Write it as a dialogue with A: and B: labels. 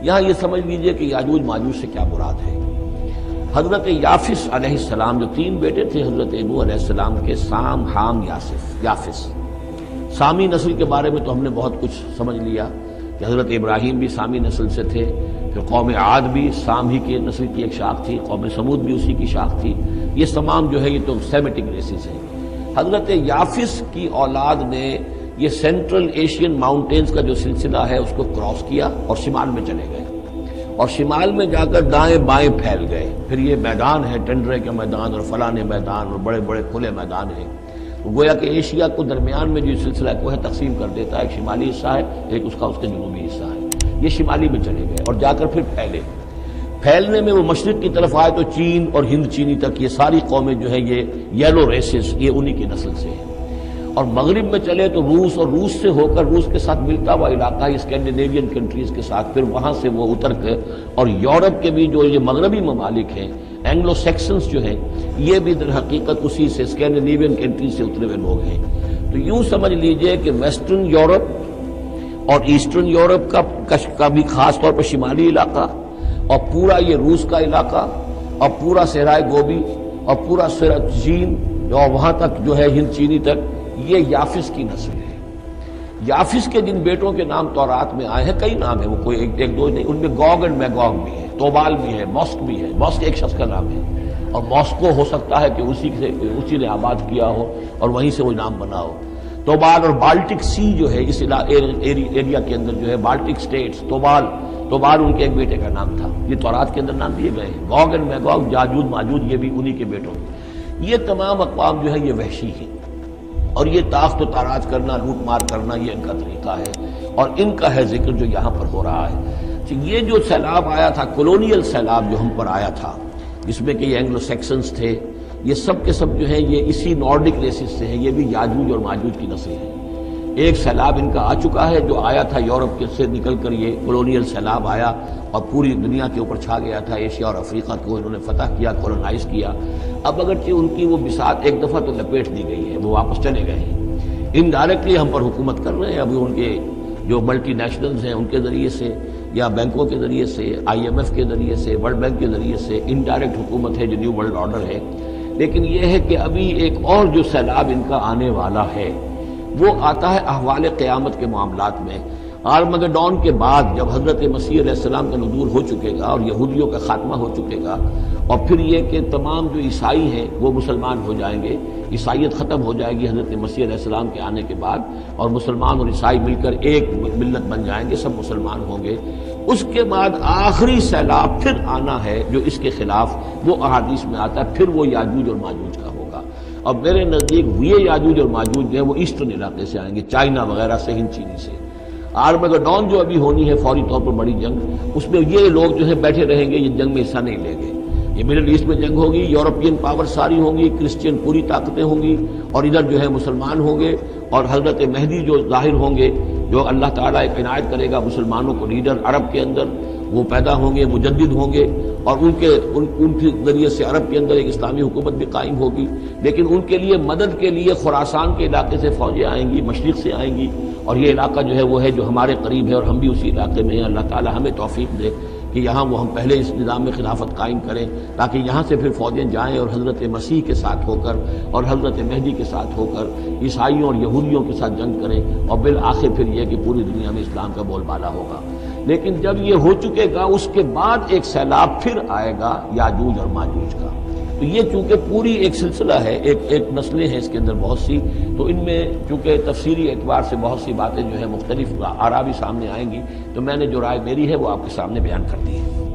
A: یہاں یہ سمجھ لیجئے کہ یاجوج ماجوج سے کیا مراد ہے۔ حضرت یافس علیہ السلام جو 3 بیٹے تھے حضرت نوح علیہ السلام کے، سام، حام، یافس۔ سامی نسل کے بارے میں تو ہم نے بہت کچھ سمجھ لیا کہ حضرت ابراہیم بھی سامی نسل سے تھے، پھر قوم عاد بھی سام ہی کی نسل کی ایک شاخ تھی، قوم سمود بھی اسی کی شاخ تھی۔ یہ تمام جو ہے یہ تو سیمیٹک ریسز ہیں۔ حضرت یافس کی اولاد نے یہ سینٹرل ایشین ماؤنٹینز کا جو سلسلہ ہے اس کو کراس کیا اور شمال میں چلے گئے، اور شمال میں جا کر دائیں بائیں پھیل گئے۔ پھر یہ میدان ہے، ٹنڈرے کا میدان اور فلانے میدان اور بڑے بڑے کھلے میدان ہیں۔ گویا کہ ایشیا کو درمیان میں جو سلسلہ کوہ تقسیم کر دیتا ہے، ایک شمالی حصہ ہے، ایک اس کا جنوبی حصہ ہے۔ یہ شمالی میں چلے گئے اور جا کر پھر پھیلنے میں وہ مشرق کی طرف آئے تو چین اور ہند چینی تک یہ ساری قومیں جو ہے یہ یلو ریسز، یہ انہی کی نسل سے ہیں۔ اور مغرب میں چلے تو روس، اور روس سے ہو کر روس کے ساتھ ملتا ہوا علاقہ اسکینڈینیوین کنٹریز کے ساتھ، پھر وہاں سے وہ اتر کے اور یورپ کے بھی جو یہ مغربی ممالک ہیں، اینگلو سیکسنز جو ہیں، یہ بھی در حقیقت اسی سے اسکینڈینیوین کنٹریز سے اترے ہوئے لوگ ہیں۔ تو یوں سمجھ لیجئے کہ ویسٹرن یورپ اور ایسٹرن یورپ کا بھی خاص طور پر شمالی علاقہ، اور پورا یہ روس کا علاقہ، اور پورا صحرائے گوبی، اور پورا چین، اور وہاں تک جو ہے ہند چینی تک، یہ یافس کی نسل ہے۔ یافس کے جن بیٹوں کے نام تورات میں آئے ہیں، کئی نام ہیں، وہ کوئی ایک دو نہیں، ان میں گوگ اینڈ میگوگ بھی ہے، توبال بھی ہے، موسک بھی ہے۔ موسک ایک شخص کا نام ہے، اور موسکو ہو سکتا ہے کہ اسی نے آباد کیا ہو اور وہیں سے وہ نام بنا ہو۔ توبال اور بالٹک سی جو ہے اس ایریا کے اندر جو ہے بالٹک سٹیٹس، توبال ان کے ایک بیٹے کا نام تھا۔ یہ تورات کے اندر نام دیے گئے ہیں۔ گوگ اینڈ میگوگ، یاجوج ماجوج، یہ بھی انہی کے بیٹوں ہیں۔ یہ تمام اقوام جو ہے یہ وحشی ہیں، اور یہ تاخت و تاراج کرنا، لوٹ مار کرنا، یہ ان کا طریقہ ہے، اور ان کا ہے ذکر جو یہاں پر ہو رہا ہے۔ یہ جو سیلاب آیا تھا، کولونیل سیلاب جو ہم پر آیا تھا، جس میں کہ یہ اینگلو سیکسنز تھے، یہ سب کے سب جو ہیں یہ اسی نارڈک ریسز سے ہیں، یہ بھی یاجوج اور ماجوج کی نسل ہیں۔ ایک سیلاب ان کا آ چکا ہے جو آیا تھا یورپ کے سے نکل کر، یہ کولونیل سیلاب آیا اور پوری دنیا کے اوپر چھا گیا تھا۔ ایشیا اور افریقہ کو انہوں نے فتح کیا، کولونائز کیا۔ اب اگرچہ ان کی وہ بساط ایک دفعہ تو لپیٹ دی گئی ہے، وہ واپس چلے گئے ہیں، انڈائریکٹلی ہم پر حکومت کر رہے ہیں۔ ابھی ان کے جو ملٹی نیشنلز ہیں ان کے ذریعے سے، یا بینکوں کے ذریعے سے، IMF کے ذریعے سے، ورلڈ بینک کے ذریعے سے انڈائریکٹ حکومت ہے جو نیو ورلڈ آرڈر ہے۔ لیکن یہ ہے کہ ابھی ایک اور جو سیلاب ان کا آنے والا ہے وہ آتا ہے احوال قیامت کے معاملات میں۔ آرمگڈون کے بعد جب حضرت مسیح علیہ السلام کا نزول ہو چکے گا اور یہودیوں کا خاتمہ ہو چکے گا، اور پھر یہ کہ تمام جو عیسائی ہیں وہ مسلمان ہو جائیں گے، عیسائیت ختم ہو جائے گی حضرت مسیح علیہ السلام کے آنے کے بعد، اور مسلمان اور عیسائی مل کر ایک ملت بن جائیں گے، سب مسلمان ہوں گے۔ اس کے بعد آخری سیلاب پھر آنا ہے جو اس کے خلاف وہ احادیث میں آتا ہے، پھر وہ یاجوج اور ماجوج کا ہوگا۔ اور میرے نزدیک یہ یاجوج اور ماجوج جو ہے وہ ایسٹرن علاقے سے آئیں گے، چائنا وغیرہ سے، ہند چینی سے۔ آرمگڈون جو ابھی ہونی ہے فوری طور پر بڑی جنگ، اس میں یہ لوگ جو ہے بیٹھے رہیں گے، یہ جنگ میں حصہ نہیں لیں گے۔ یہ مڈل ایسٹ میں جنگ ہوگی، یورپین پاور ساری ہوں گی، کرسچین پوری طاقتیں ہوں گی، اور ادھر جو ہے مسلمان ہوں گے، اور حضرت مہدی جو ظاہر ہوں گے، جو اللہ تعالیٰ ایک عنایت کرے گا مسلمانوں کو لیڈر عرب کے اندر، وہ پیدا ہوں گے، مجدد ہوں گے، اور ان کے ذریعے سے عرب کے اندر ایک اسلامی حکومت بھی قائم ہوگی۔ لیکن ان کے لیے مدد کے لیے خراسان کے علاقے سے فوجیں آئیں گی، مشرق سے آئیں گی، اور یہ علاقہ جو ہے وہ ہے جو ہمارے قریب ہے، اور ہم بھی اسی علاقے میں ہیں۔ اللہ تعالیٰ ہمیں توفیق دے کہ یہاں وہ ہم پہلے اس نظام میں خلافت قائم کریں، تاکہ یہاں سے پھر فوجیں جائیں اور حضرت مسیح کے ساتھ ہو کر اور حضرت مہدی کے ساتھ ہو کر عیسائیوں اور یہودیوں کے ساتھ جنگ کریں، اور بالآخر پھر یہ کہ پوری دنیا میں اسلام کا بول بالا ہوگا۔ لیکن جب یہ ہو چکے گا اس کے بعد ایک سیلاب پھر آئے گا یاجوج اور ماجوج کا۔ تو یہ چونکہ پوری ایک سلسلہ ہے، ایک نسلیں ہیں اس کے اندر بہت سی، تو ان میں چونکہ تفسیری اعتبار سے بہت سی باتیں جو ہے مختلف آراء بھی سامنے آئیں گی، تو میں نے جو رائے میری ہے وہ آپ کے سامنے بیان کر دی ہے۔